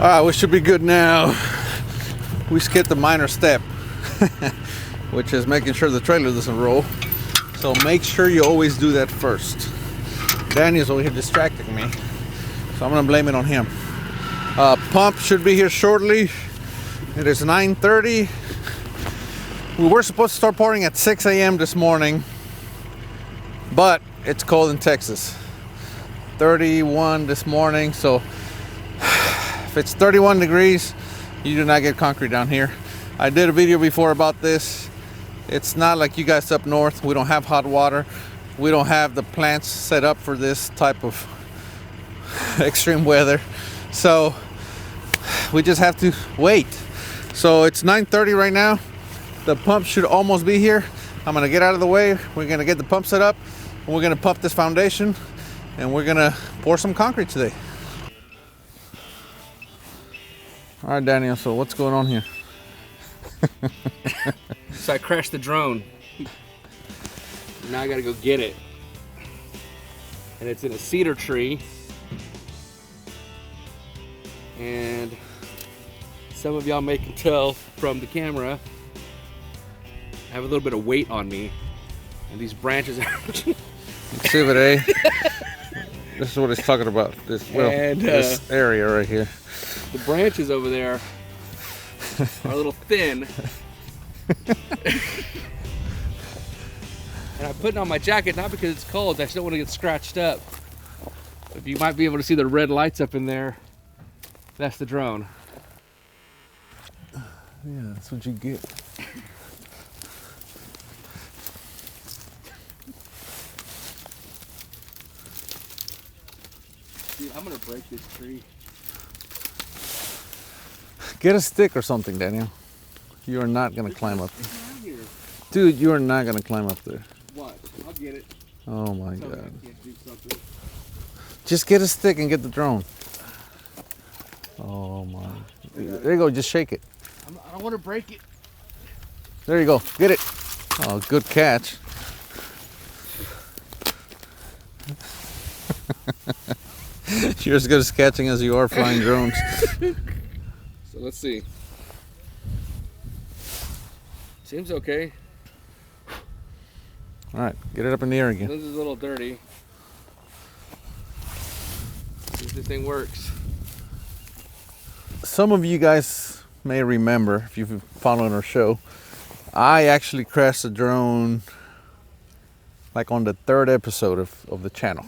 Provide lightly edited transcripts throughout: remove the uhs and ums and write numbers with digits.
We should be good now. We skipped the minor step, which is making sure the trailer doesn't roll. So make sure you always do that first. Daniel's over here distracting me, so I'm gonna blame it on him. Pump should be here shortly. It is 9:30. We were supposed to start pouring at 6 a.m. this morning, but it's cold in Texas. 31 this morning, so if it's 31 degrees, you do not get concrete down here. I did a video before about this. It's not like you guys up north. We don't have hot water. We don't have the plants set up for this type of extreme weather. So we just have to wait. So it's 9:30 right now. The pump should almost be here. I'm gonna get out of the way. We're gonna get the pump set up, and we're gonna pump this foundation, and we're gonna pour some concrete today. All right, Daniel, so what's going on here? So I crashed the drone. Now I gotta go get it. And it's in a cedar tree. And some of y'all may can tell from the camera, I have a little bit of weight on me. And these branches are... Exhibit A. This is what he's talking about. This area right here. The branches over there are a little thin. And I'm putting on my jacket not because it's cold, I just don't want to get scratched up. But you might be able to see the red lights up in there. That's the drone. Yeah, that's what you get. Dude, I'm gonna break this tree. Get a stick or something, Daniel. You are not gonna climb up. Dude, you are not gonna climb up there. What? I'll get it. Oh my God. I can't do something. Just get a stick and get the drone. Oh my. There you go, just shake it. I don't want to break it. There you go, get it. Oh, good catch. You're as good as catching as you are flying drones. So let's see. Seems okay. All right, get it up in the air again. This is a little dirty. See if this thing works. Some of you guys may remember, if you've been following our show, I actually crashed the drone like on the 3rd episode of the channel.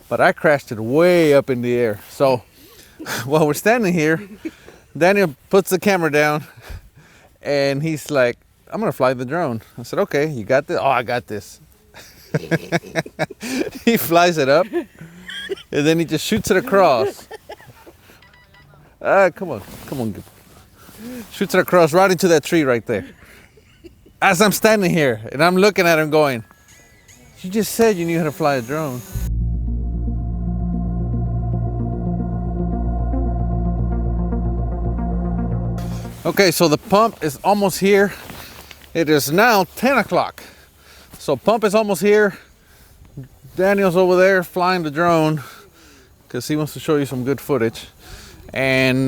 But I crashed it way up in the air. So while we're standing here, Daniel puts the camera down and he's like, I'm gonna fly the drone. I said, okay, you got this? Oh, I got this. He flies it up and then he just shoots it across. Come on. Shoots it across right into that tree right there. As I'm standing here and I'm looking at him going, you just said you knew how to fly a drone. Okay, so the pump is almost here. It is now 10 o'clock. So pump is almost here. Daniel's over there flying the drone because he wants to show you some good footage. And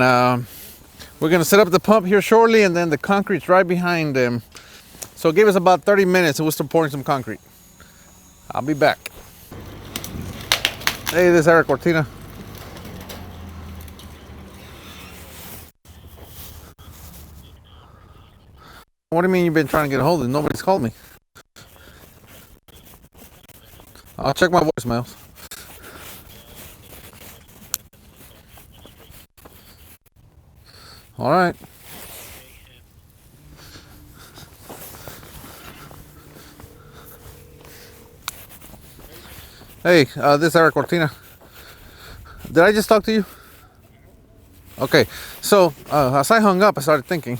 we're gonna set up the pump here shortly, and then the concrete's right behind them. So give us about 30 minutes and we'll start pouring some concrete. I'll be back. Hey, this is Eric Cortina. What do you mean you've been trying to get a hold of? Nobody's called me. I'll check my voicemails. All right. Hey, this is Eric Cortina. Did I just talk to you? Okay, so as I hung up, I started thinking.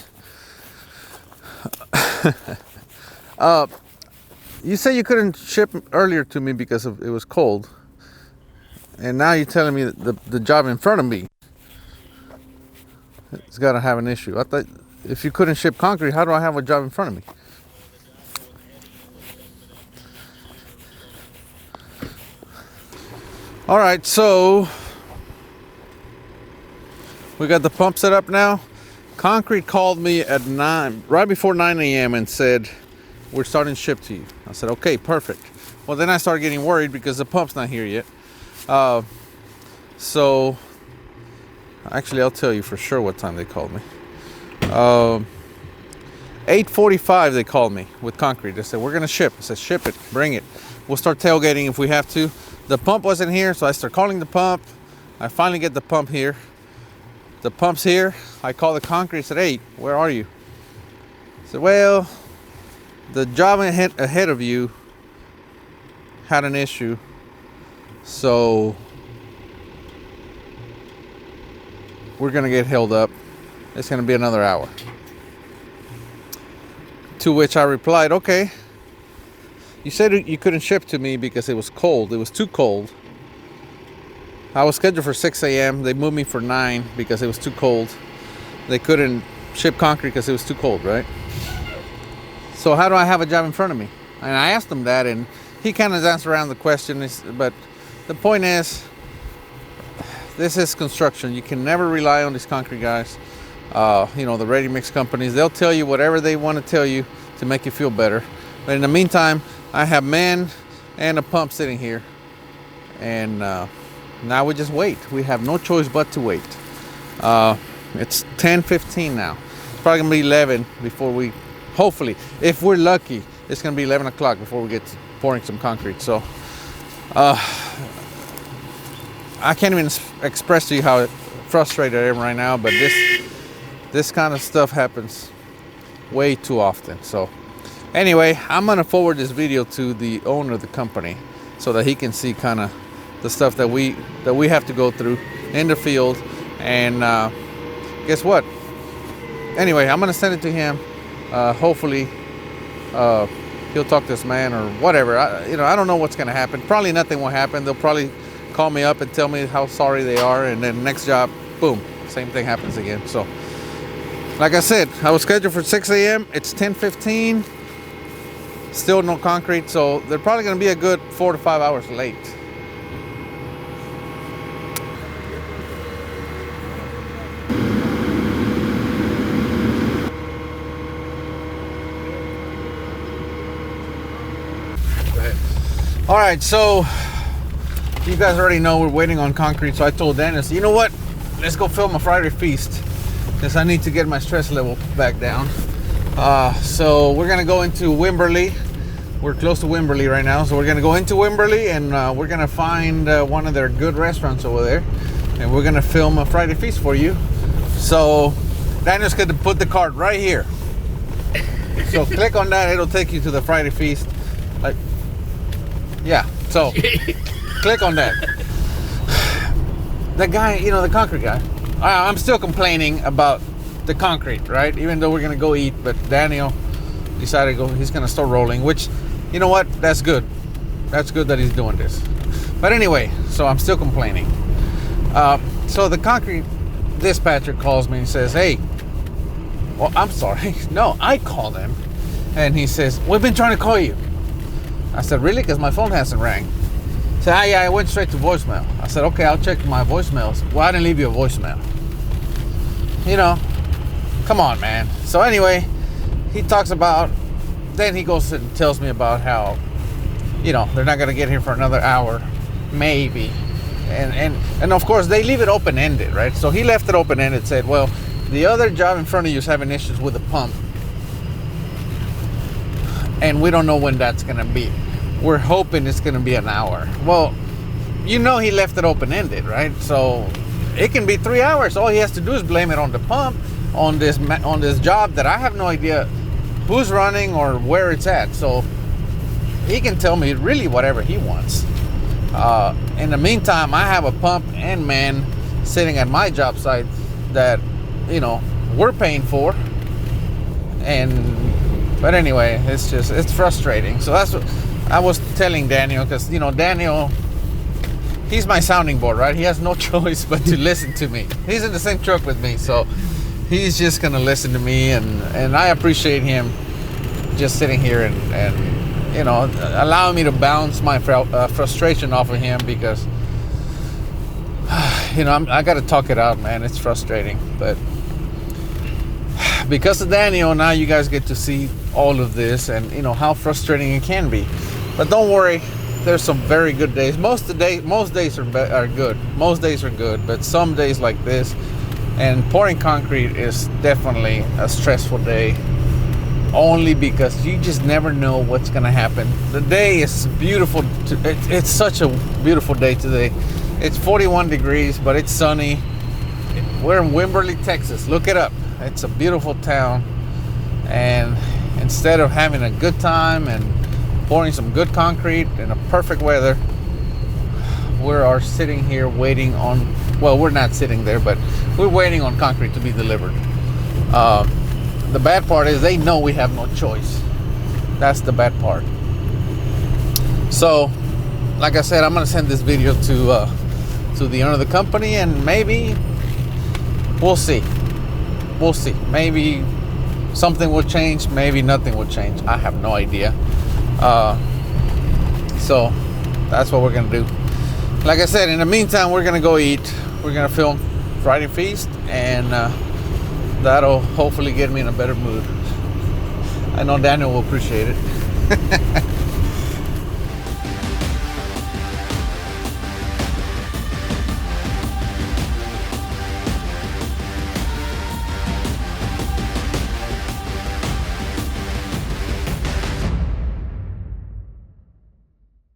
You said you couldn't ship earlier to me because it was cold, and now you're telling me that the job in front of me it's got to have an issue. I thought if you couldn't ship concrete, how do I have a job in front of me? All right, so We got the pump set up now. Concrete called me at 9, right before 9 a.m. and said, we're starting to ship to you. I said, okay, perfect. Well, then I started getting worried because the pump's not here yet. So, actually, I'll tell you for sure what time they called me. 8:45 they called me with concrete. They said, we're going to ship. I said, ship it, bring it. We'll start tailgating if we have to. The pump wasn't here, so I start calling the pump. I finally get the pump here. The pump's here. I call the concrete, said, hey, where are you? I said, well, the job ahead of you had an issue, so we're gonna get held up. It's gonna be another hour. To which I replied, okay, you said you couldn't ship to me because it was cold. It was too cold. I was scheduled for 6 a.m. They moved me for 9 because it was too cold. They couldn't ship concrete because it was too cold, right? So how do I have a job in front of me? And I asked him that, and he kind of danced around the question. But the point is, this is construction. You can never rely on these concrete guys. You know, the ready mix companies, they'll tell you whatever they want to tell you to make you feel better. But in the meantime, I have men and a pump sitting here. And now we just wait. We have no choice but to wait. It's 10:15 now. It's probably going to be 11 before we, hopefully, if we're lucky, it's going to be 11 o'clock before we get to pouring some concrete. So I can't even express to you how frustrated I am right now, but this kind of stuff happens way too often. So anyway, I'm going to forward this video to the owner of the company so that he can see kind of the stuff that we have to go through in the field. And guess what? Anyway, I'm going to send it to him. Hopefully he'll talk to this man or whatever. I don't know what's going to happen. Probably nothing will happen. They'll probably call me up and tell me how sorry they are, and then next job, boom, same thing happens again. So like I said, I was scheduled for 6 a.m. It's 10:15. Still no concrete, so they're probably going to be a good 4 to 5 hours late. All right, so you guys already know we're waiting on concrete. So I told Dennis, you know what? Let's go film a Friday feast because I need to get my stress level back down. So we're gonna go into Wimberley. We're close to Wimberley right now, so we're gonna go into Wimberley and we're gonna find one of their good restaurants over there, and we're gonna film a Friday feast for you. So Daniel's gonna put the card right here. So click on that; it'll take you to the Friday feast. Like, yeah. So click on that. The guy, the concrete guy. I'm still complaining about the concrete, right? Even though we're gonna go eat, but Daniel decided to go. He's gonna start rolling, which, you know what? That's good. That's good that he's doing this. But anyway, so I'm still complaining. So the concrete dispatcher calls me and says, "Hey, well, I'm sorry. No, I called him," and he says, "We've been trying to call you." I said, "Really? Because my phone hasn't rang." He said, "Yeah, I went straight to voicemail." I said, "Okay, I'll check my voicemails." "Well, I didn't leave you a voicemail." Come on, man. So anyway, he talks about, then he goes and tells me about how, they're not going to get here for another hour, maybe. And of course, they leave it open-ended, right? So he left it open-ended, said, well, the other job in front of you is having issues with the pump, and we don't know when that's going to be. We're hoping it's going to be an hour. Well, he left it open-ended, right? So it can be 3 hours. All he has to do is blame it on the pump, on this job that I have no idea who's running or where it's at. So he can tell me really whatever he wants. In the meantime, I have a pump and man sitting at my job site that, we're paying for. But anyway, it's frustrating. So that's what I was telling Daniel, because, Daniel, he's my sounding board, right? He has no choice but to listen to me. He's in the same truck with me, so he's just gonna listen to me, and I appreciate him just sitting here and allowing me to bounce my frustration off of him, because I got to talk it out, man. It's frustrating, but because of Daniel, now you guys get to see all of this and how frustrating it can be. But don't worry, there's some very good days. Most days are good. Most days are good, but some days like this, and pouring concrete is definitely a stressful day. Only because you just never know what's gonna happen. The day is beautiful. It's such a beautiful day today. It's 41 degrees, but it's sunny. We're in Wimberley, Texas. Look it up. It's a beautiful town. And instead of having a good time and pouring some good concrete in a perfect weather, we are sitting here waiting on, well, we're not sitting there, but we're waiting on concrete to be delivered. The bad part is they know we have no choice. That's the bad part. So, like I said, I'm gonna send this video to the owner of the company, and maybe we'll see. We'll see. Maybe something will change. Maybe nothing will change. I have no idea. So that's what we're gonna do. Like I said, in the meantime, we're gonna go eat. We're gonna film Friday Feast, and that'll hopefully get me in a better mood. I know Daniel will appreciate it.